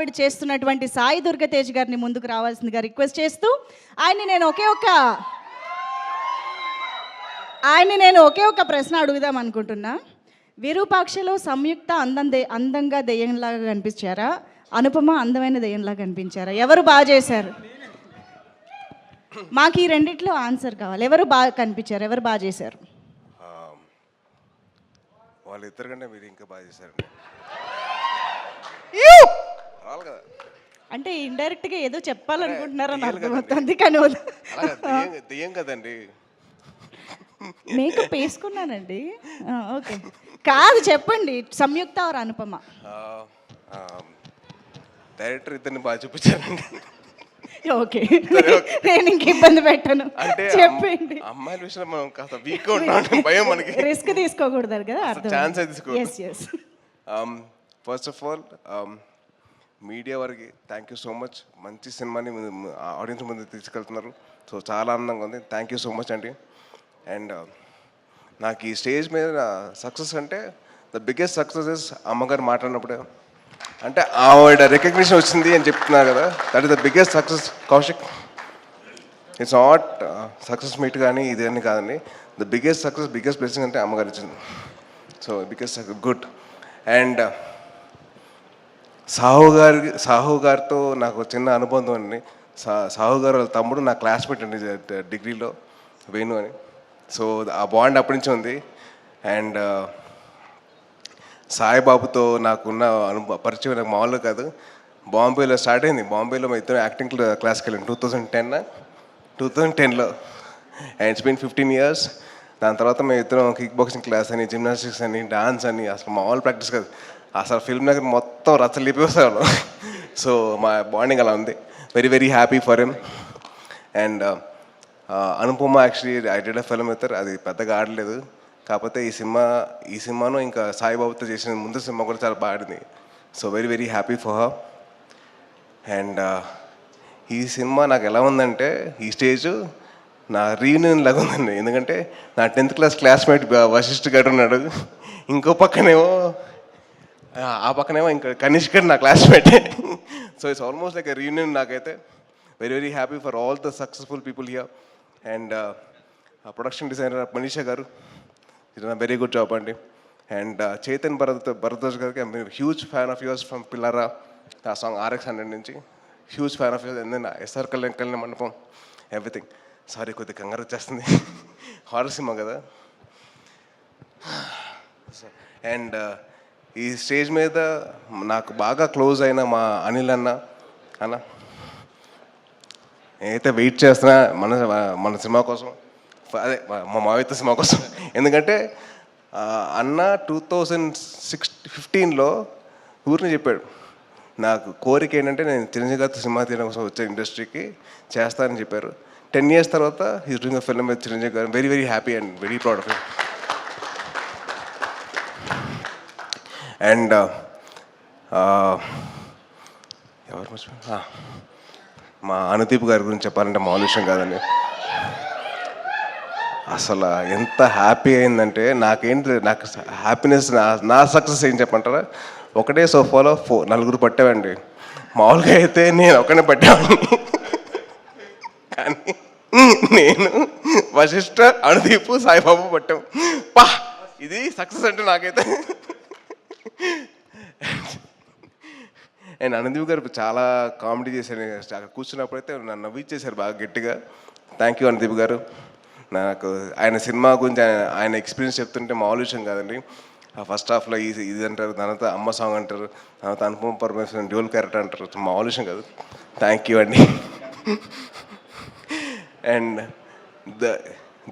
హడావిడి చేస్తున్నటువంటి సాయి దుర్గతేజ్ గారిని ముందుకు రావాల్సిందిగా రిక్వెస్ట్ చేస్తూ ఆయన్ని నేను ఒకే ఒక ప్రశ్న అడుగుదాం అనుకుంటున్నా. విరూపాక్షలో సంయుక్త అందంగా దెయ్యంలాగా కనిపించారా, అనుపమ అందమైన దెయ్యంలాగా కనిపించారా? ఎవరు బాగా చేశారు? మాకు ఈ రెండిట్లో ఆన్సర్ కావాలి. ఎవరు బాగా కనిపించారు, ఎవరు బాగా చేశారు? వాళ్ళిద్దరు కంటే మీరు ఇంకా బాగా చేశారు అంటే ఇండైరెక్ట్గా ఏదో చెప్పాలనుకుంటున్నారని అర్థమవుతుంది. కానీ దెయ్యం కదండి, మేకప్ వేసుకున్నానండి. ఓకే, కాదు చెప్పండి, సంయుక్త ఆర్ అనుపమ? డైరెక్టర్ ఇద్దరిని బాగా చూపించారండి. ఓకే, నేను ఇంక ఇబ్బంది పెట్టను, అంటే చెప్పండి. అమ్మాయిల విషయంలో మనం కాస్త వీక్గా ఉంటాం, భయం మనకి, రిస్క్ తీసుకోకూడదు కదా, అర్థం. ఛాన్స్ తీసుకో. ఫస్ట్ ఆఫ్ ఆల్ మీడియా వారికి థ్యాంక్ యూ సో మచ్. మంచి సినిమాని ఆడియన్స్ ముందు తీసుకెళ్తున్నారు. సో చాలా ఆనందంగా ఉంది. థ్యాంక్ యూ సో మచ్ అండి. అండ్ నాకు ఈ స్టేజ్ మీద సక్సెస్ అంటే ద బిగ్గెస్ట్ సక్సెస్ ఇస్ అమ్మగారు మాట్లాడినప్పుడే, అంటే ఆవిడ రికగ్నిషన్ వచ్చింది అని చెప్తున్నారు కదా, that is the biggest success Kaushik. It's not success meet కానీ ఇది అని కాదండి. The biggest success, biggest blessing అంటే అమ్మగారు ఇచ్చింది. So biggest good. And Sahu గారితో నాకు చిన్న అనుబంధం అండి. సాహు గారు వాళ్ళ తమ్ముడు నా క్లాస్మేట్ అండి డిగ్రీలో, వేణు అని. సో ఆ బాండ్ అప్పటి నుంచి ఉంది. అండ్ సాయిబాబుతో నాకున్న పరిచయం నాకు మామూలుగా కాదు. బాంబేలో స్టార్ట్ అయింది. బాంబేలో మా ఇద్దరు యాక్టింగ్ క్లాస్కి వెళ్ళాను 2010లో. And it's been 15 years. దాని తర్వాత మేము ఇద్దరం కిక్ బాక్సింగ్ క్లాస్ అని, జిమ్నాస్టిక్స్ అని, డాన్స్ అని, అసలు మామూలు ప్రాక్టీస్ కాదు. అసలు ఫిల్మ్ దగ్గర మొత్తం రచ్చలు లేపేసేవాళ్ళం. సో మా బాండింగ్ అలా ఉంది. Very very happy for him. And Anupama actually I did a film with her. అది పెద్దగా ఆడలేదు, కాకపోతే ఈ సినిమాను ఇంకా సాయిబాబుతో చేసిన ముందు సినిమా కూడా చాలా బాగా ఆడింది. So very very happy for her. And ఈ సినిమా నాకు ఎలా ఉందంటే, ఈ స్టేజ్ నా రీయూనియన్ లాగా ఉందండి. ఎందుకంటే నా 10th క్లాస్ క్లాస్మేట్ వశిష్ఠ గారు ఉన్నాడు, ఇంకో పక్కనేమో ఇంకా కనిష్క్ గారు నా క్లాస్మేటే. So it's almost like a reunion నాకైతే. Very very happy for all the successful people here. And production designer Manisha గారు, ఇది నా వెరీ గుడ్ జాబ్ అండి. అండ్ చైతన్ భరద్వాజ్ గారికి I'm huge fan of yours from Pillara, ఆ సాంగ్ RX100 నుంచి huge fan of yours. And then SR Kalyana Mandapam, everything. Sorry కొద్దిగా కంగారు వచ్చేస్తుంది, హారర్ సినిమా కదా. అండ్ ఈ స్టేజ్ మీద నాకు బాగా క్లోజ్ అయిన మా అనిల్ అన్న నేనైతే వెయిట్ చేస్తున్నా మన సినిమా కోసం, అదే మా మావిత సినిమా కోసం. ఎందుకంటే అన్న 2015లో ఊరిని చెప్పాడు, నాకు కోరిక ఏంటంటే నేను చిరంజీవి గారితో సినిమా తీయడం కోసం వచ్చే ఇండస్ట్రీకి చేస్తానని చెప్పారు. 10 years తర్వాత he's doing a film with Chiranjeevi గారు. Very very happy and very proud of him. And ఎవరు మర్చిపోయారు, మా అనుదీప్ గారి గురించి చెప్పాలంటే మామూలు విషయం కాదండి. అసలు ఎంత హ్యాపీ అయిందంటే, నాకు హ్యాపీనెస్, నా సక్సెస్ ఏం చెప్పంటారా, ఒకటే సోఫాలో 4 పట్టామండి. మామూలుగా అయితే నేను ఒకనే పట్టాను, కానీ నేను వశిష్ఠ, అనుదీప్, సాయిబాబు పట్టాం. ఇది సక్సెస్ అంటే నాకైతే. అండ్ అనుదీప్ గారు చాలా కామెడీ చేశారు. అక్కడ కూర్చున్నప్పుడైతే నన్ను నవ్విచ్చేశారు బాగా గట్టిగా. థ్యాంక్ యూ అనుదీప్ గారు. నాకు ఆయన సినిమా గురించి ఆయన ఎక్స్పీరియన్స్ చెప్తుంటే మామూలు విషయం కాదండి. ఫస్ట్ హాఫ్లో ఇది అంటారు, తర్వాత అమ్మ సాంగ్ అంటారు, తర్వాత అనుపమ పరమేశ్వరన్ డ్యూల్ క్యారెక్టర్ అంటారు. మామూలు విషయం కాదు. థ్యాంక్ యూ అండి. And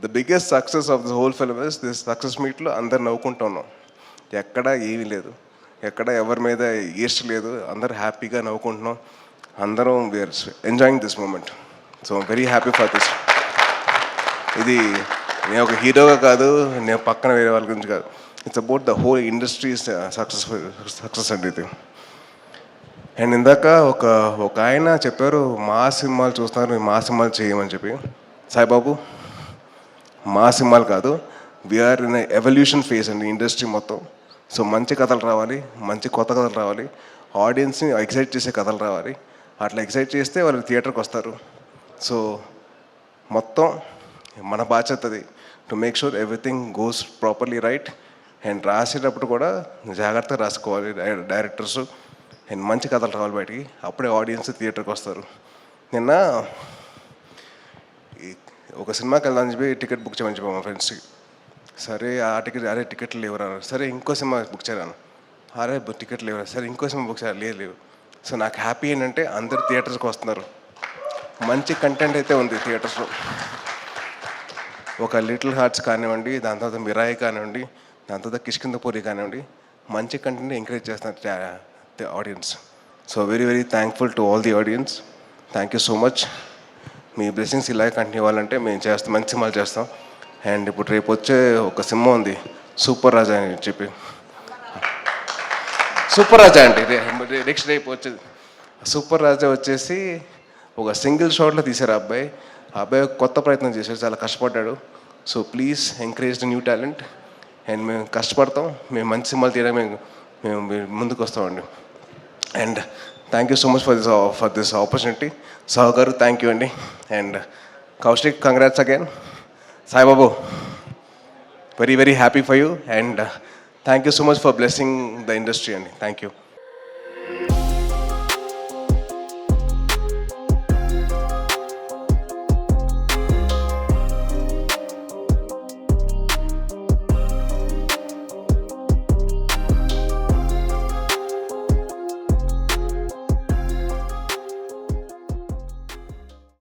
the biggest success of the whole film is this success మీట్లో అందరు నవ్వుకుంటూ ఉన్నాం. ఎక్కడ ఏమీ లేదు, ఎక్కడ ఎవరి మీద ఈర్ష లేదు, అందరూ హ్యాపీగా నవ్వుకుంటున్నాం. అందరం we are enjoying this moment. So very happy for this. ఇది నేను ఒక హీరోగా కాదు, నేను పక్కన వేరే వాళ్ళ గురించి కాదు, it's about the whole industry success అండి ఇది. అండ్ ఇందాక ఒక ఆయన చెప్పారు, మా సినిమాలు చూస్తున్నారు, మా సినిమాలు చేయమని చెప్పి. సాయిబాబు, మా సినిమాలు కాదు, వీఆర్ ఇన్ ఎవల్యూషన్ ఫేజ్ అండి ఇండస్ట్రీ మొత్తం. సో మంచి కథలు రావాలి, మంచి కొత్త కథలు రావాలి. ఆడియన్స్ని ఎక్సైట్ చేసే కథలు రావాలి. అట్లా ఎక్సైట్ చేస్తే వాళ్ళు థియేటర్కి వస్తారు. సో మొత్తం మన బాధ్యత అది, to make sure everything goes properly right. And రాసేటప్పుడు కూడా జాగ్రత్తగా రాసుకోవాలి డైరెక్టర్స్. అండ్ మంచి కథలు రావాలి బయటికి, అప్పుడే ఆడియన్స్ థియేటర్కి వస్తారు. నిన్న ఒక సినిమాకి వెళ్దామని చెప్పి టికెట్ బుక్ చేయమని చెప్పాము మా ఫ్రెండ్స్కి. సరే ఆ టికెట్, అరే టికెట్లు లేవురా, సరే ఇంకో సినిమా బుక్ చేయరాను, అరే టికెట్లు లేవురా, సరే ఇంకో సినిమా బుక్ చేయాలి, లేవు. సో నాకు హ్యాపీ ఏంటంటే అందరు థియేటర్స్కి వస్తున్నారు, మంచి కంటెంట్ అయితే ఉంది థియేటర్స్లో. ఒక లిటిల్ హార్ట్స్ కానివ్వండి, దాని తర్వాత మిరాయి కానివ్వండి, దాని తర్వాత కిష్కిందపూరి కానివ్వండి, మంచి కంటెంట్ ఎంకరేజ్ చేస్తున్నారు audience. So very very thankful to all the audience. Thank you so much. Me blessings ఇలాగే కంటిన్యూ అవ్వాలంటే మేము చేస్తాం, మంచి సినిమాలు చేస్తాం. అండ్ ఇప్పుడు రేపు వచ్చే ఒక సినిమా ఉంది సూపర్ రాజా అని చెప్పి, సూపర్ రాజా అండి నెక్స్ట్ రేపు వచ్చేది సూపర్ రాజా వచ్చేసి ఒక సింగిల్ షాట్లో తీశారు ఆ అబ్బాయి కొత్త ప్రయత్నం చేశాడు, చాలా కష్టపడ్డాడు. So please encourage the new talent. And మేము కష్టపడతాం, మేము మంచి సినిమాలు తీయడానికి మేము ముందుకు వస్తామండి. And thank you so much for this opportunity. Sahu గారు థ్యాంక్ యూ అండి. And Kaushik congrats again. Saibabu very very happy for you. And thank you so much for blessing the industry అండి. Thank you.